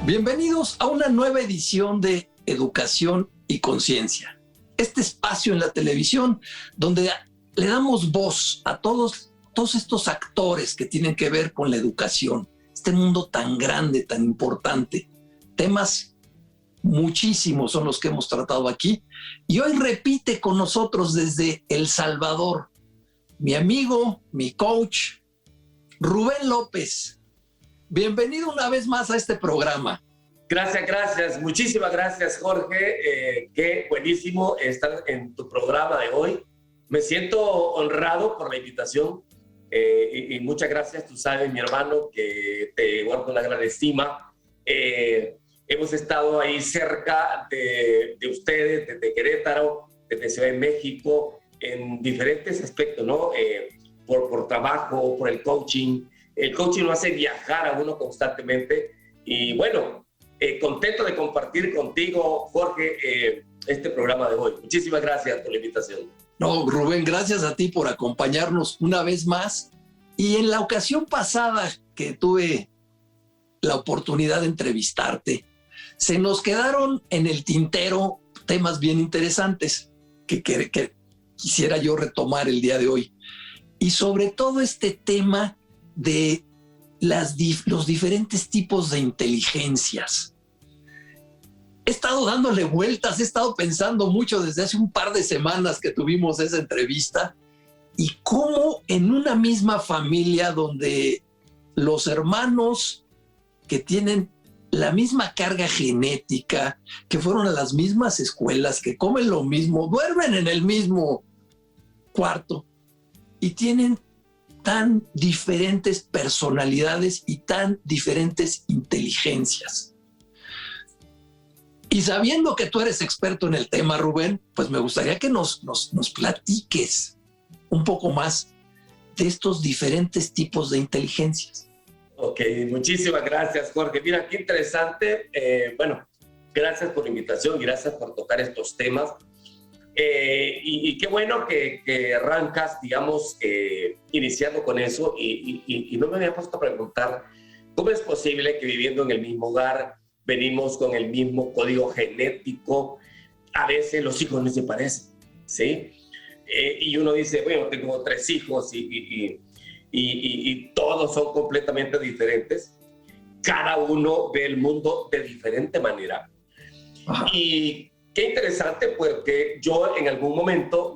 Bienvenidos a una nueva edición de Educación y Conciencia. Este espacio en la televisión donde le damos voz a todos estos actores que tienen que ver con la educación. Este mundo tan grande, tan importante. Temas muchísimos son los que hemos tratado aquí. Y hoy repite con nosotros desde El Salvador mi amigo, mi coach, Rubén López. Bienvenido una vez más a este programa. Gracias. Muchísimas gracias, Jorge. Qué buenísimo estar en tu programa de hoy. Me siento honrado por la invitación y muchas gracias. Tú sabes, mi hermano, que te guardo una gran estima. Hemos estado ahí cerca de ustedes, desde Querétaro, desde Ciudad de México, en diferentes aspectos, ¿no? Por trabajo, por el coaching. El coaching lo hace viajar a uno constantemente y bueno, contento de compartir contigo, Jorge, este programa de hoy. Muchísimas gracias por la invitación. No, Rubén, gracias a ti por acompañarnos una vez más. Y en la ocasión pasada que tuve la oportunidad de entrevistarte, se nos quedaron en el tintero temas bien interesantes que quisiera yo retomar el día de hoy. Y sobre todo este tema de los diferentes tipos de inteligencias. He estado dándole vueltas, he estado pensando mucho desde hace un par de semanas que tuvimos esa entrevista y cómo en una misma familia donde los hermanos que tienen la misma carga genética, que fueron a las mismas escuelas, que comen lo mismo, duermen en el mismo cuarto y tienen tan diferentes personalidades y tan diferentes inteligencias. Y sabiendo que tú eres experto en el tema, Rubén, pues me gustaría que nos platiques un poco más de estos diferentes tipos de inteligencias. Ok, muchísimas gracias, Jorge. Mira, qué interesante. Bueno, gracias por la invitación y gracias por tocar estos temas. Y qué bueno que arrancas, digamos, iniciando con eso y no me había puesto a preguntar cómo es posible que viviendo en el mismo hogar venimos con el mismo código genético, a veces los hijos no se parecen, ¿sí? Y uno dice, bueno, tengo 3 hijos y todos son completamente diferentes, cada uno ve el mundo de diferente manera. Ajá. Y qué interesante, porque yo en algún momento,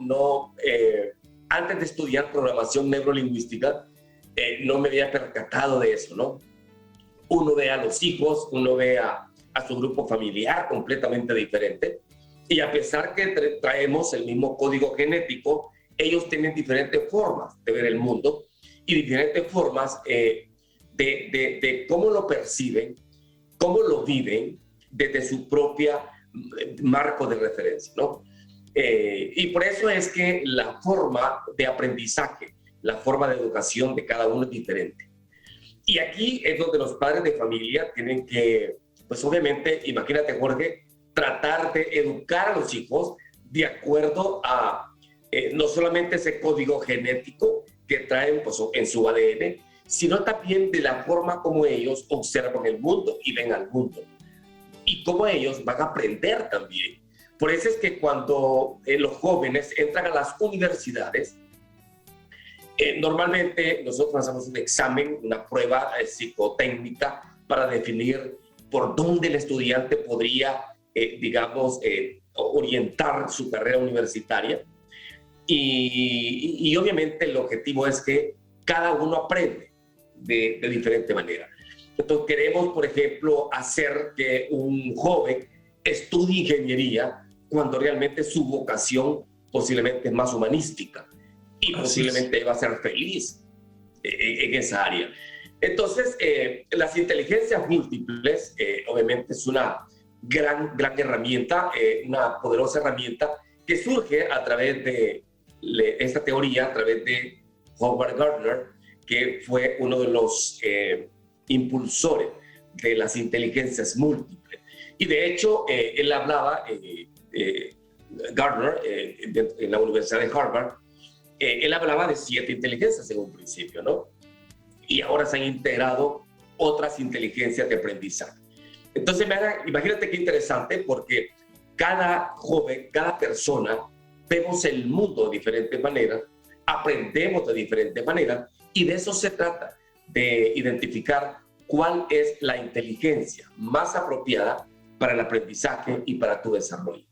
antes de estudiar programación neurolingüística, no me había percatado de eso, ¿no? Uno ve a los hijos, uno ve a su grupo familiar completamente diferente, y a pesar que traemos el mismo código genético, ellos tienen diferentes formas de ver el mundo y diferentes formas de cómo lo perciben, cómo lo viven desde su propia marco de referencia, ¿no? Y por eso es que la forma de aprendizaje, la forma de educación de cada uno es diferente. Y aquí es donde los padres de familia tienen que, pues obviamente, imagínate, Jorge, tratar de educar a los hijos de acuerdo a no solamente ese código genético que traen pues, en su ADN, sino también de la forma como ellos observan el mundo y ven al mundo. Y cómo ellos van a aprender también. Por eso es que cuando los jóvenes entran a las universidades, normalmente nosotros hacemos un examen, una prueba psicotécnica para definir por dónde el estudiante podría, digamos, orientar su carrera universitaria. Y obviamente el objetivo es que cada uno aprende de diferente manera. Entonces queremos, por ejemplo, hacer que un joven estudie ingeniería cuando realmente su vocación posiblemente es más humanística y posiblemente va a ser feliz en esa área. Entonces, las inteligencias múltiples, obviamente, es una gran herramienta, una poderosa herramienta que surge a través de esta teoría, a través de Howard Gardner, que fue uno de los impulsores de las inteligencias múltiples. Y de hecho, él hablaba, Gardner, en la Universidad de Harvard, él hablaba de 7 inteligencias en un principio, ¿no? Y ahora se han integrado otras inteligencias de aprendizaje. Entonces, imagínate qué interesante, porque cada joven, cada persona, vemos el mundo de diferentes maneras, aprendemos de diferentes maneras, y de eso se trata, de identificar cuál es la inteligencia más apropiada para el aprendizaje y para tu desarrollo.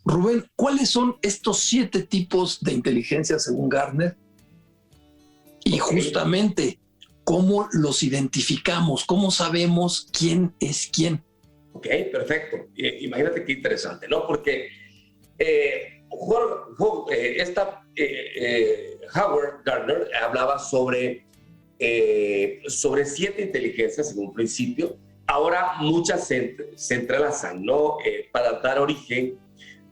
Rubén, ¿cuáles son estos 7 tipos de inteligencia según Gartner? Y justamente, ¿cómo los identificamos? ¿Cómo sabemos quién es quién? Ok, perfecto. Imagínate qué interesante, ¿no? Porque Howard Gardner hablaba sobre 7 inteligencias en un principio. Ahora muchas se entrelazan, ¿no? Para dar origen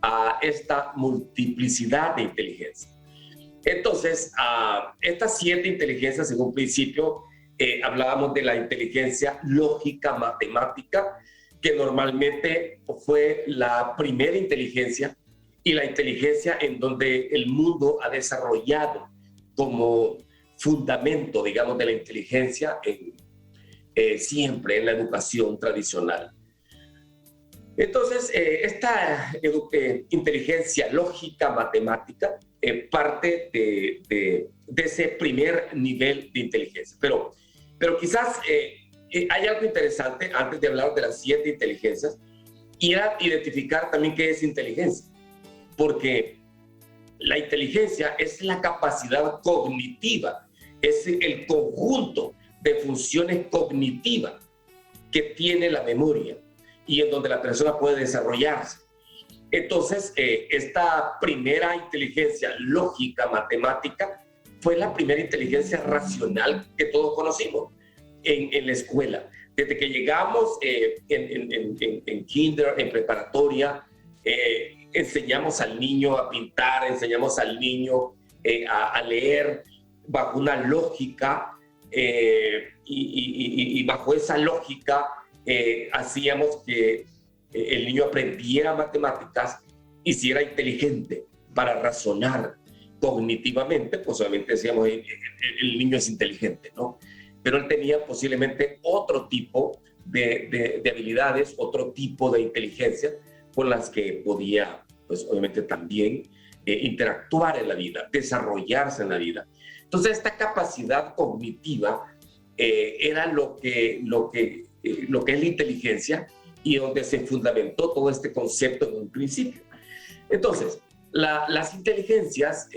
a esta multiplicidad de inteligencia. Entonces, estas 7 inteligencias en un principio, hablábamos de la inteligencia lógica matemática, que normalmente fue la primera inteligencia y la inteligencia en donde el mundo ha desarrollado como fundamento, digamos, de la inteligencia siempre en la educación tradicional. Entonces, esta inteligencia lógica matemática parte de ese primer nivel de inteligencia. Pero quizás hay algo interesante antes de hablar de las 7 inteligencias, y era identificar también qué es inteligencia. Porque la inteligencia es la capacidad cognitiva, es el conjunto de funciones cognitivas que tiene la memoria y en donde la persona puede desarrollarse. Entonces, esta primera inteligencia lógica matemática fue la primera inteligencia racional que todos conocimos en la escuela. Desde que llegamos en kinder, en preparatoria, enseñamos al niño a pintar, enseñamos al niño a leer bajo una lógica, y bajo esa lógica hacíamos que el niño aprendiera matemáticas y si era inteligente para razonar cognitivamente, pues obviamente decíamos el niño es inteligente, ¿no? Pero él tenía posiblemente otro tipo de habilidades, otro tipo de inteligencia con las que podía, pues obviamente también interactuar en la vida, desarrollarse en la vida. Entonces esta capacidad cognitiva era lo que es la inteligencia y donde se fundamentó todo este concepto en un principio. Entonces, las inteligencias,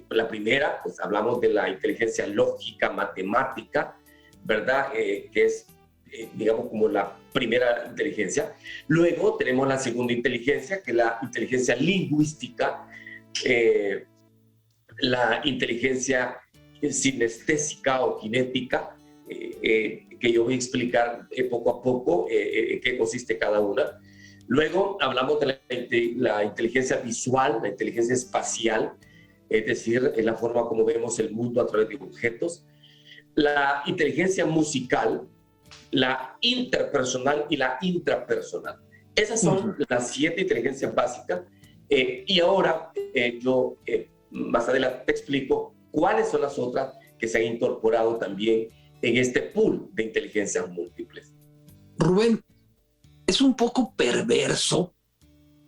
la primera, pues hablamos de la inteligencia lógica, matemática, ¿verdad? Que es, digamos, como la primera inteligencia. Luego tenemos la segunda inteligencia, que es la inteligencia lingüística, la inteligencia sinestésica o kinética, que yo voy a explicar poco a poco en qué consiste cada una. Luego hablamos de la inteligencia visual, la inteligencia espacial, es decir, en la forma como vemos el mundo a través de objetos. La inteligencia musical, la interpersonal y la intrapersonal. Esas son las 7 inteligencias básicas. Y ahora yo más adelante te explico cuáles son las otras que se han incorporado también en este pool de inteligencias múltiples. Rubén, es un poco perverso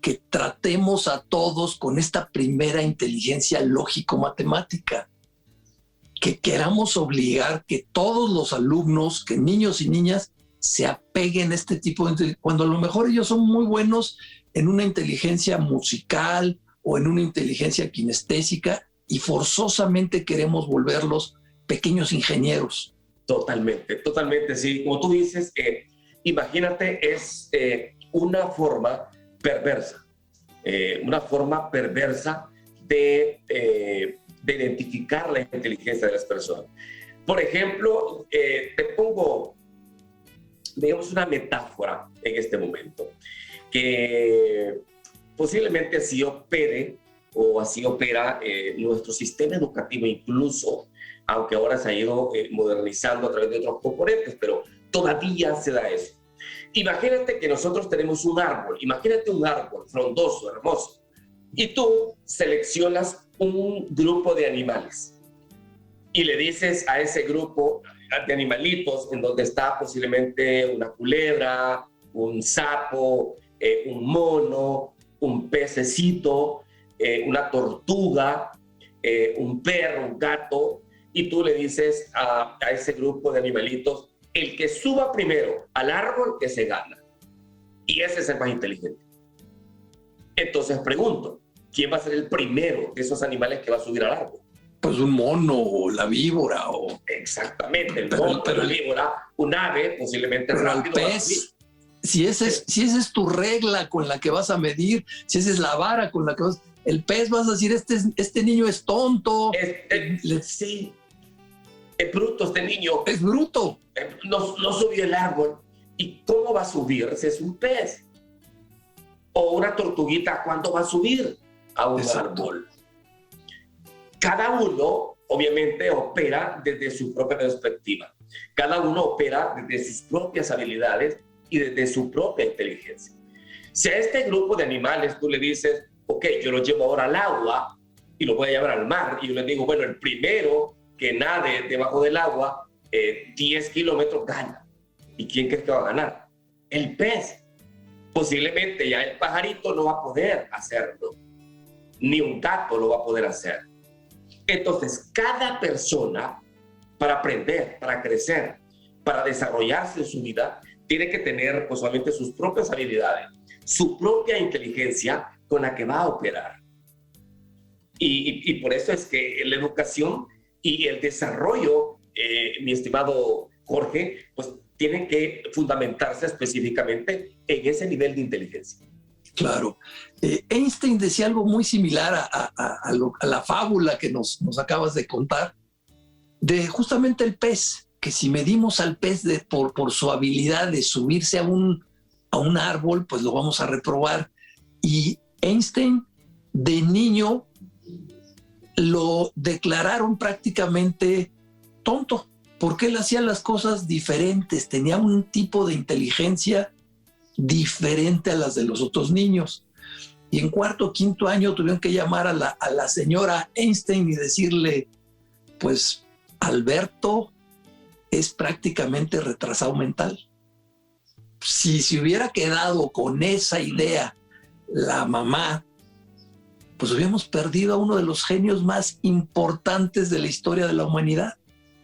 que tratemos a todos con esta primera inteligencia lógico-matemática, que queramos obligar que todos los alumnos, que niños y niñas se apeguen a este tipo de inteligencia, cuando a lo mejor ellos son muy buenos en una inteligencia musical o en una inteligencia kinestésica y forzosamente queremos volverlos pequeños ingenieros. Totalmente, totalmente, sí. Como tú dices, imagínate, es una forma perversa de identificar la inteligencia de las personas. Por ejemplo, te pongo, digamos, una metáfora en este momento, que posiblemente así opere o así opera nuestro sistema educativo incluso, aunque ahora se ha ido modernizando a través de otros componentes, pero todavía se da eso. Imagínate que nosotros tenemos un árbol, imagínate un árbol frondoso, hermoso, y tú seleccionas un grupo de animales y le dices a ese grupo, de animalitos en donde está posiblemente una culebra, un sapo, un mono, un pececito, una tortuga, un perro, un gato, y tú le dices a ese grupo de animalitos, el que suba primero al árbol, que se gana. Y ese es el más inteligente. Entonces pregunto, ¿quién va a ser el primero de esos animales que va a subir al árbol? Pues un mono o la víbora o... Exactamente, el mono, la víbora, un ave, posiblemente pero rápido. el pez, si esa es tu regla con la que vas a medir, si esa es la vara con la que vas... El pez vas a decir, este niño es tonto. Sí, es bruto este niño. Es bruto. No subió el árbol. ¿Y cómo va a subir si es un pez? O una tortuguita, ¿cuándo va a subir a un árbol? Cada uno, obviamente, opera desde su propia perspectiva. Cada uno opera desde sus propias habilidades y desde su propia inteligencia. Si a este grupo de animales tú le dices, ok, yo lo llevo ahora al agua y lo voy a llevar al mar, y yo les digo, bueno, el primero que nade debajo del agua 10 kilómetros gana. ¿Y quién crees que va a ganar? El pez. Posiblemente ya el pajarito no va a poder hacerlo, ni un gato lo va a poder hacer. Entonces, cada persona, para aprender, para crecer, para desarrollarse en su vida, tiene que tener pues, solamente sus propias habilidades, su propia inteligencia con la que va a operar. Y por eso es que la educación y el desarrollo, mi estimado Jorge, pues tienen que fundamentarse específicamente en ese nivel de inteligencia. Claro. Einstein decía algo muy similar a la fábula que nos acabas de contar, de justamente el pez, que si medimos al pez por su habilidad de subirse a un árbol, pues lo vamos a reprobar. Y Einstein, de niño, lo declararon prácticamente tonto, porque él hacía las cosas diferentes, tenía un tipo de inteligencia diferente a las de los otros niños. Y en cuarto o quinto año tuvieron que llamar a la señora Einstein y decirle, pues Alberto es prácticamente retrasado mental. Si se hubiera quedado con esa idea la mamá, pues hubiéramos perdido a uno de los genios más importantes de la historia de la humanidad.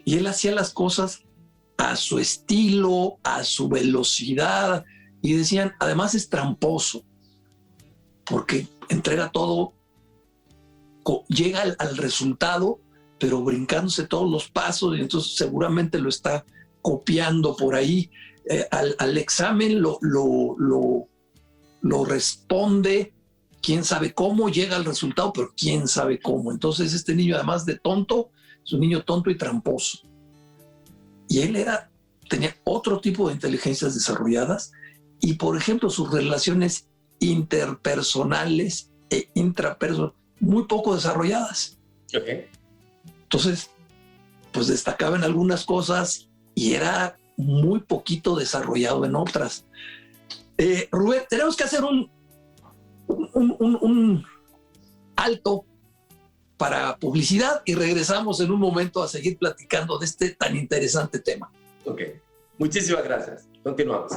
Y él hacía las cosas a su estilo, a su velocidad, y decían, además es tramposo, porque entrega todo, llega al resultado, pero brincándose todos los pasos, y entonces seguramente lo está copiando por ahí. Al examen lo responde, quién sabe cómo llega al resultado, pero quién sabe cómo. Entonces este niño, además de tonto, es un niño tonto y tramposo. Y él tenía otro tipo de inteligencias desarrolladas, y por ejemplo sus relaciones interpersonales e intrapersonales muy poco desarrolladas. Okay. Entonces, pues destacaba en algunas cosas y era muy poquito desarrollado en otras. Rubén, tenemos que hacer un alto para publicidad y regresamos en un momento a seguir platicando de este tan interesante tema. Ok, muchísimas gracias. Continuamos.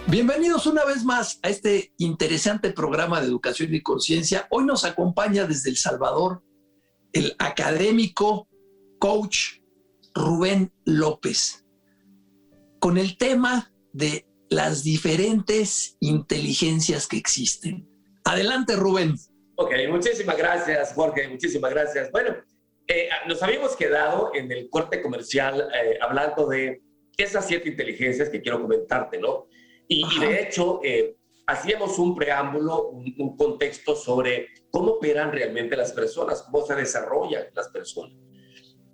Bienvenidos una vez más a este interesante programa de educación y conciencia. Hoy nos acompaña desde El Salvador el académico, coach Rubén López, con el tema de las diferentes inteligencias que existen. Adelante, Rubén. Ok, muchísimas gracias, Jorge, muchísimas gracias. Bueno, nos habíamos quedado en el corte comercial hablando de esas 7 inteligencias que quiero comentarte, ¿no? Y de hecho, hacíamos un preámbulo, un contexto sobre cómo operan realmente las personas, cómo se desarrollan las personas.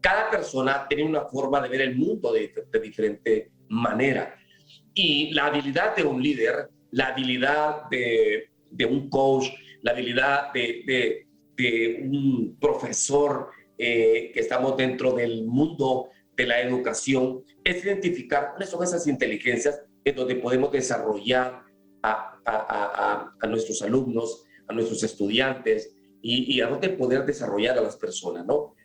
Cada persona tiene una forma de ver el mundo de diferente manera. Y la habilidad de un líder, la habilidad de un coach, la habilidad de un profesor que estamos dentro del mundo de la educación es identificar cuáles son esas inteligencias en donde podemos desarrollar a nuestros alumnos, a nuestros estudiantes y a dónde poder desarrollar a las personas, ¿no?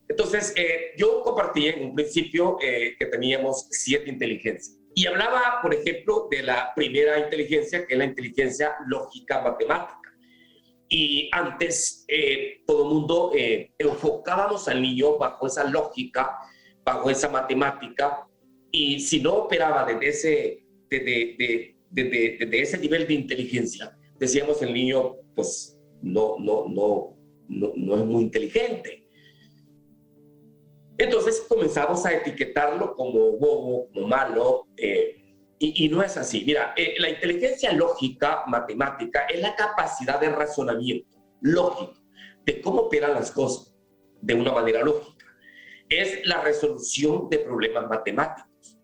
Entonces, yo compartí en un principio que teníamos 7 inteligencias. Y hablaba, por ejemplo, de la primera inteligencia, que es la inteligencia lógica matemática. Y antes todo el mundo enfocábamos al niño bajo esa lógica, bajo esa matemática, y si no operaba desde ese nivel de inteligencia, decíamos el niño pues no es muy inteligente. Entonces comenzamos a etiquetarlo como bobo, como malo, y no es así. Mira, la inteligencia lógica matemática es la capacidad de razonamiento lógico, de cómo operan las cosas de una manera lógica. Es la resolución de problemas matemáticos.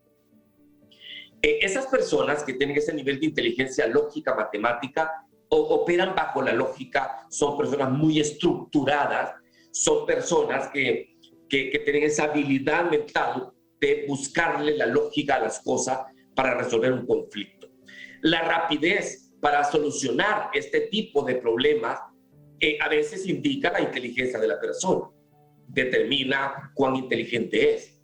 Esas personas que tienen ese nivel de inteligencia lógica matemática operan bajo la lógica, son personas muy estructuradas, son personas que tienen esa habilidad mental de buscarle la lógica a las cosas para resolver un conflicto. La rapidez para solucionar este tipo de problemas a veces indica la inteligencia de la persona, determina cuán inteligente es.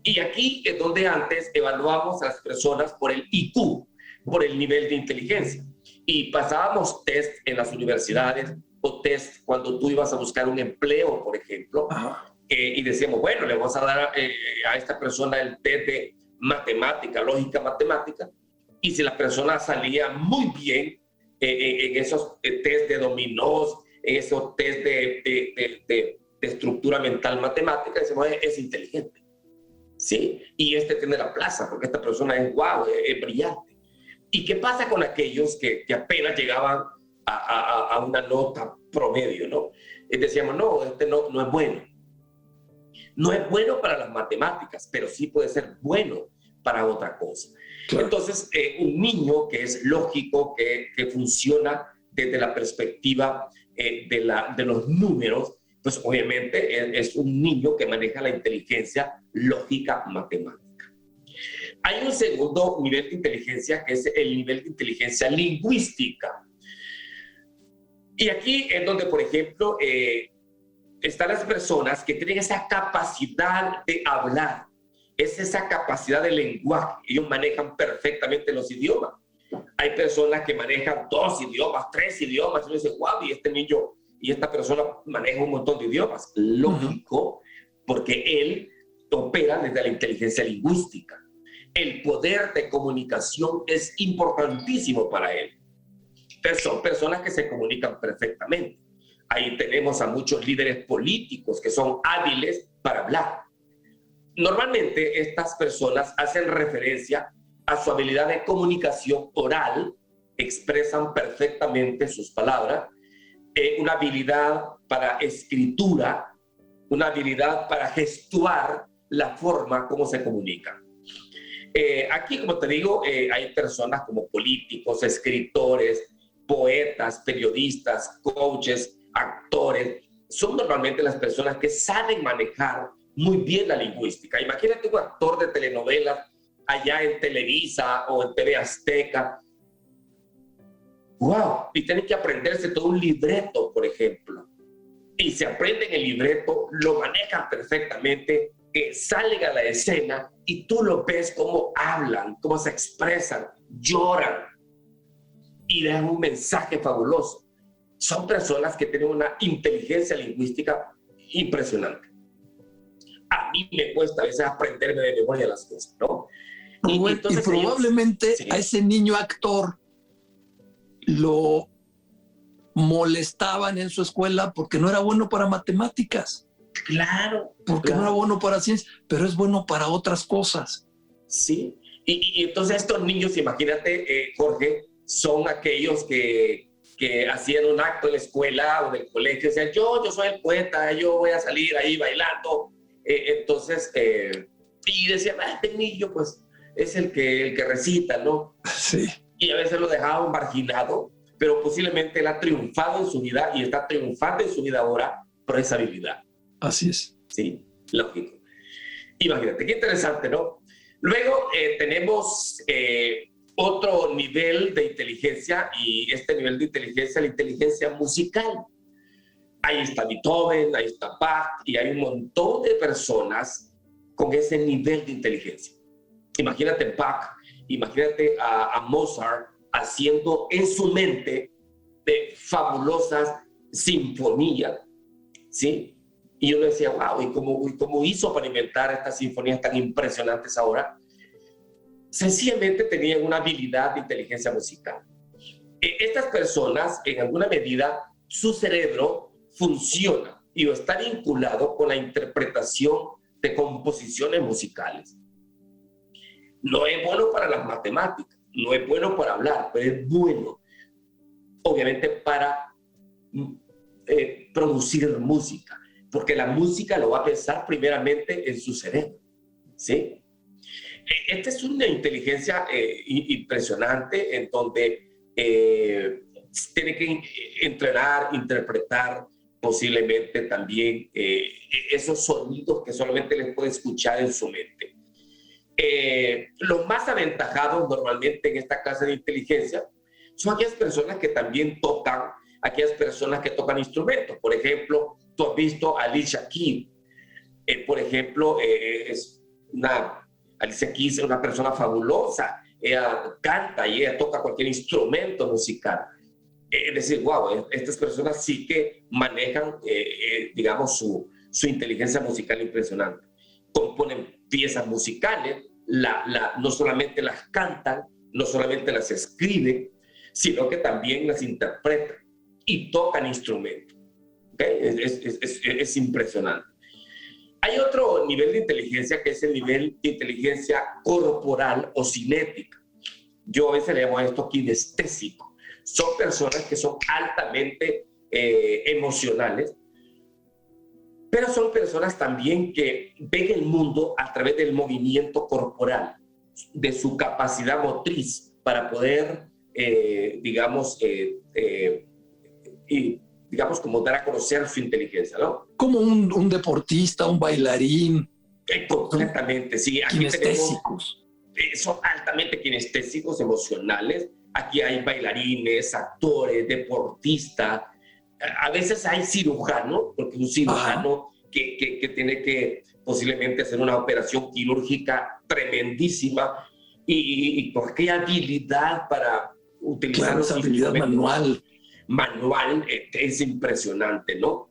Y aquí es donde antes evaluamos a las personas por el IQ, por el nivel de inteligencia. Y pasábamos test en las universidades o test cuando tú ibas a buscar un empleo, por ejemplo. Y decíamos, bueno, le vamos a dar a esta persona el test de matemática, lógica matemática, y si la persona salía muy bien en esos test de dominós, en esos test de estructura mental matemática, decimos, es inteligente, ¿sí? Y tiene la plaza, porque esta persona es guau, es brillante. ¿Y qué pasa con aquellos que apenas llegaban a una nota promedio, ¿no? Decíamos, no, no es bueno. No es bueno para las matemáticas, pero sí puede ser bueno para otra cosa. Claro. Entonces, un niño que es lógico, que funciona desde la perspectiva de los números, pues obviamente es un niño que maneja la inteligencia lógica matemática. Hay un segundo nivel de inteligencia que es el nivel de inteligencia lingüística. Y aquí es donde, por ejemplo, están las personas que tienen esa capacidad de hablar, es esa capacidad de lenguaje. Ellos manejan perfectamente los idiomas. Hay personas que manejan 2 idiomas, 3 idiomas, y uno dice, wow, y este niño y esta persona maneja un montón de idiomas. Lógico, porque él opera desde la inteligencia lingüística. El poder de comunicación es importantísimo para él. Pero son personas que se comunican perfectamente. Ahí tenemos a muchos líderes políticos que son hábiles para hablar. Normalmente estas personas hacen referencia a su habilidad de comunicación oral, expresan perfectamente sus palabras, una habilidad para escritura, una habilidad para gestuar la forma como se comunican. Aquí, como te digo, hay personas como políticos, escritores, poetas, periodistas, coaches, actores, son normalmente las personas que saben manejar muy bien la lingüística. Imagínate un actor de telenovelas allá en Televisa o en TV Azteca. ¡Wow! Y tienen que aprenderse todo un libreto, por ejemplo. Y se aprenden el libreto, lo manejan perfectamente, salen a la escena y tú lo ves cómo hablan, cómo se expresan, lloran y dan un mensaje fabuloso. Son personas que tienen una inteligencia lingüística impresionante. A mí me cuesta a veces aprenderme de memoria las cosas, ¿no? Y probablemente ellos, sí, a ese niño actor lo molestaban en su escuela porque no era bueno para matemáticas. Claro. Porque no era bueno para ciencias, pero es bueno para otras cosas. Sí. Y entonces estos niños, imagínate, Jorge, son aquellos que hacían un acto en la escuela o del colegio, decían, yo soy el poeta, yo voy a salir ahí bailando. Entonces, y decían, este niño pues es el que recita, ¿no? Sí. Y a veces lo dejaban marginado, pero posiblemente él ha triunfado en su vida y está triunfando en su vida ahora por esa habilidad. Así es. Sí, lógico. Imagínate, qué interesante, ¿no? Luego tenemos otro nivel de inteligencia, y este nivel de inteligencia, la inteligencia musical. Ahí está Beethoven, ahí está Bach, y hay un montón de personas con ese nivel de inteligencia. Imagínate Bach, imagínate a Mozart haciendo en su mente de fabulosas sinfonías, ¿sí? Y uno decía, wow, ¿y cómo hizo para inventar estas sinfonías tan impresionantes ahora? Sencillamente tenían una habilidad de inteligencia musical. Estas personas, en alguna medida, su cerebro funciona y está vinculado con la interpretación de composiciones musicales. No es bueno para las matemáticas, no es bueno para hablar, pero es bueno, obviamente, para producir música, porque la música lo va a pensar primeramente en su cerebro, ¿sí? Esta es una inteligencia impresionante, en donde tiene que entrenar, interpretar posiblemente también esos sonidos que solamente les puede escuchar en su mente. Los más aventajados normalmente en esta clase de inteligencia son aquellas personas que también tocan, aquellas personas que tocan instrumentos. Por ejemplo, tú has visto a Alicia Keys. Por ejemplo, Alicia Keys es una persona fabulosa. Ella canta y ella toca cualquier instrumento musical. Es decir, wow, estas personas sí que manejan, digamos, su inteligencia musical impresionante. Componen piezas musicales, no solamente las cantan, no solamente las escriben, sino que también las interpretan y tocan instrumentos. ¿Okay? Es impresionante. Hay otro nivel de inteligencia que es el nivel de inteligencia corporal o cinética. Yo a veces le llamo a esto kinestésico. Son personas que son altamente emocionales, pero son personas también que ven el mundo a través del movimiento corporal, de su capacidad motriz para poder, digamos, como dar a conocer su inteligencia, ¿no? Como un deportista, un bailarín. Completamente, sí. Aquí Kinestésicos. son altamente kinestésicos, emocionales. Aquí hay bailarines, actores, deportistas. A veces hay cirujano, porque un cirujano que tiene que posiblemente hacer una operación quirúrgica tremendísima y con aquella habilidad para utilizar esa habilidad manual es impresionante, ¿no?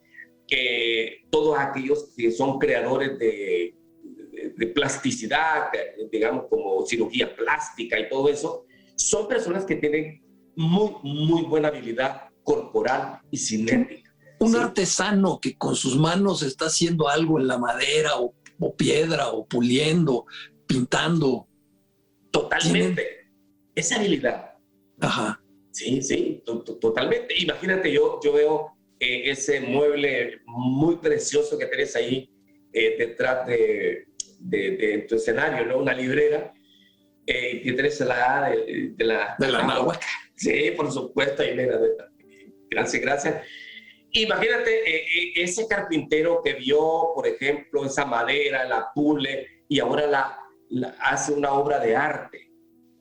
Todos aquellos que son creadores de plasticidad, digamos, como cirugía plástica y todo eso, son personas que tienen muy buena habilidad corporal y cinética. Un artesano que con sus manos está haciendo algo en la madera o piedra o puliendo, pintando. Totalmente. Esa habilidad. Ajá. Sí, totalmente. Imagínate, yo veo ese mueble muy precioso que tenés ahí detrás de tu escenario, ¿no? Una librera. Y tenés la de la náhuatl. Sí, por supuesto. Ahí, gracias. Imagínate ese carpintero que vio, por ejemplo, esa madera, la pule y ahora hace una obra de arte.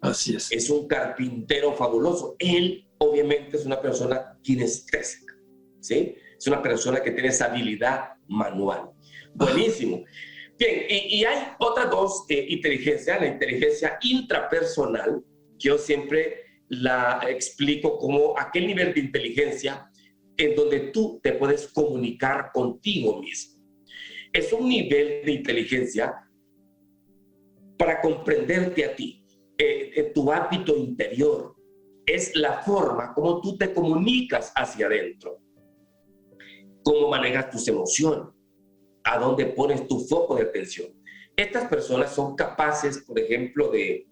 Así es. Es un carpintero fabuloso. Él, obviamente, es una persona kinestésica, ¿sí? Es una persona que tiene esa habilidad manual. Buenísimo. Bien, y hay otras dos inteligencias. La inteligencia intrapersonal, que yo siempre la explico como aquel nivel de inteligencia en donde tú te puedes comunicar contigo mismo. Es un nivel de inteligencia para comprenderte a ti, tu ámbito interior. Es la forma como tú te comunicas hacia adentro, cómo manejas tus emociones, a dónde pones tu foco de atención. Estas personas son capaces, por ejemplo, de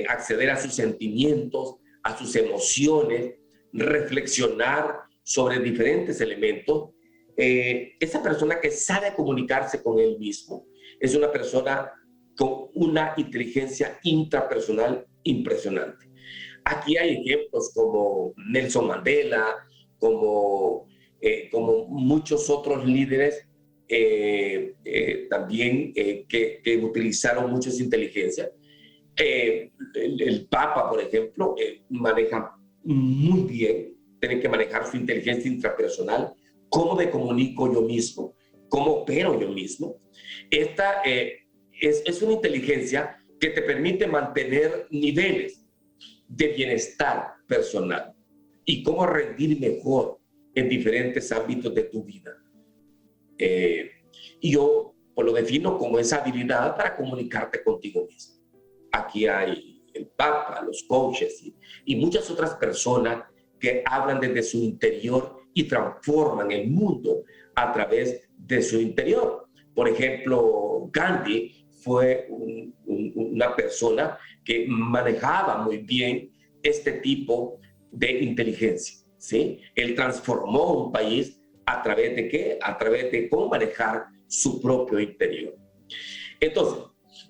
acceder a sus sentimientos, a sus emociones, reflexionar sobre diferentes elementos. Esa persona que sabe comunicarse con él mismo es una persona con una inteligencia intrapersonal impresionante. Aquí hay ejemplos como Nelson Mandela, como muchos otros líderes también que utilizaron mucho esa inteligencia. El Papa, por ejemplo, maneja muy bien, tiene que manejar su inteligencia intrapersonal, cómo me comunico yo mismo, cómo opero yo mismo. Esta es una inteligencia que te permite mantener niveles de bienestar personal y cómo rendir mejor en diferentes ámbitos de tu vida. Y yo pues, lo defino como esa habilidad para comunicarte contigo mismo. Aquí hay el Papa, los coaches y muchas otras personas que hablan desde su interior y transforman el mundo a través de su interior. Por ejemplo, Gandhi fue una persona que manejaba muy bien este tipo de inteligencia, ¿sí? Él transformó un país a través de ¿qué? A través de cómo manejar su propio interior. Entonces,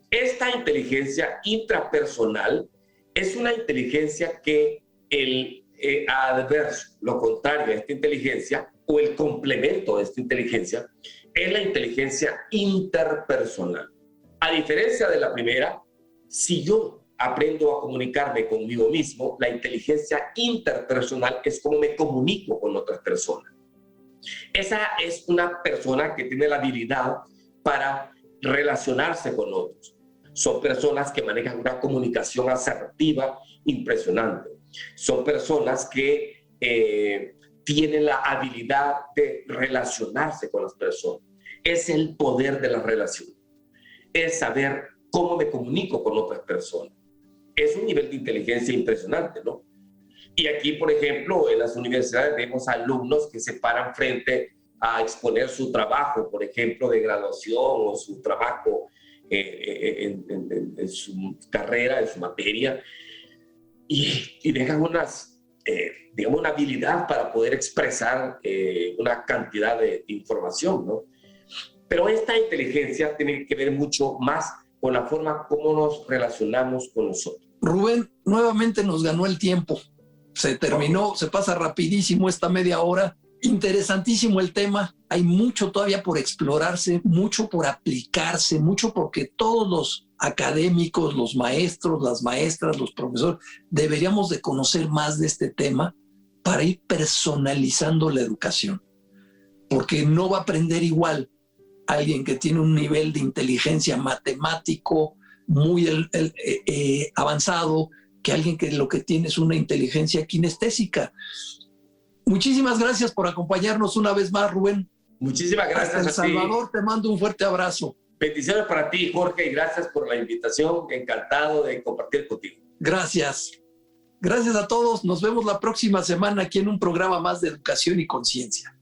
esta inteligencia intrapersonal es una inteligencia que el adverso, lo contrario a esta inteligencia, o el complemento de esta inteligencia, es la inteligencia interpersonal. A diferencia de la primera, si yo aprendo a comunicarme conmigo mismo, la inteligencia interpersonal es cómo me comunico con otras personas. Esa es una persona que tiene la habilidad para relacionarse con otros. Son personas que manejan una comunicación asertiva impresionante. Son personas que tienen la habilidad de relacionarse con las personas. Es el poder de la relación. Es saber cómo me comunico con otras personas. Es un nivel de inteligencia impresionante, ¿no? Y aquí, por ejemplo, en las universidades vemos alumnos que se paran frente a exponer su trabajo, por ejemplo, de graduación o su trabajo en su carrera, en su materia, y dejan digamos, una habilidad para poder expresar una cantidad de información, ¿no? Pero esta inteligencia tiene que ver mucho más con la forma como nos relacionamos con nosotros. Rubén, nuevamente nos ganó el tiempo. Se terminó, se pasa rapidísimo esta media hora. Interesantísimo el tema. Hay mucho todavía por explorarse, mucho por aplicarse, mucho porque todos los académicos, los maestros, las maestras, los profesores, deberíamos de conocer más de este tema para ir personalizando la educación. Porque no va a aprender igual alguien que tiene un nivel de inteligencia matemático muy avanzado que alguien que lo que tiene es una inteligencia kinestésica. Muchísimas gracias por acompañarnos una vez más, Rubén. Muchísimas gracias a ti. Salvador, te mando un fuerte abrazo. Bendiciones para ti, Jorge, y gracias por la invitación. Encantado de compartir contigo. Gracias. Gracias a todos. Nos vemos la próxima semana aquí en un programa más de educación y conciencia.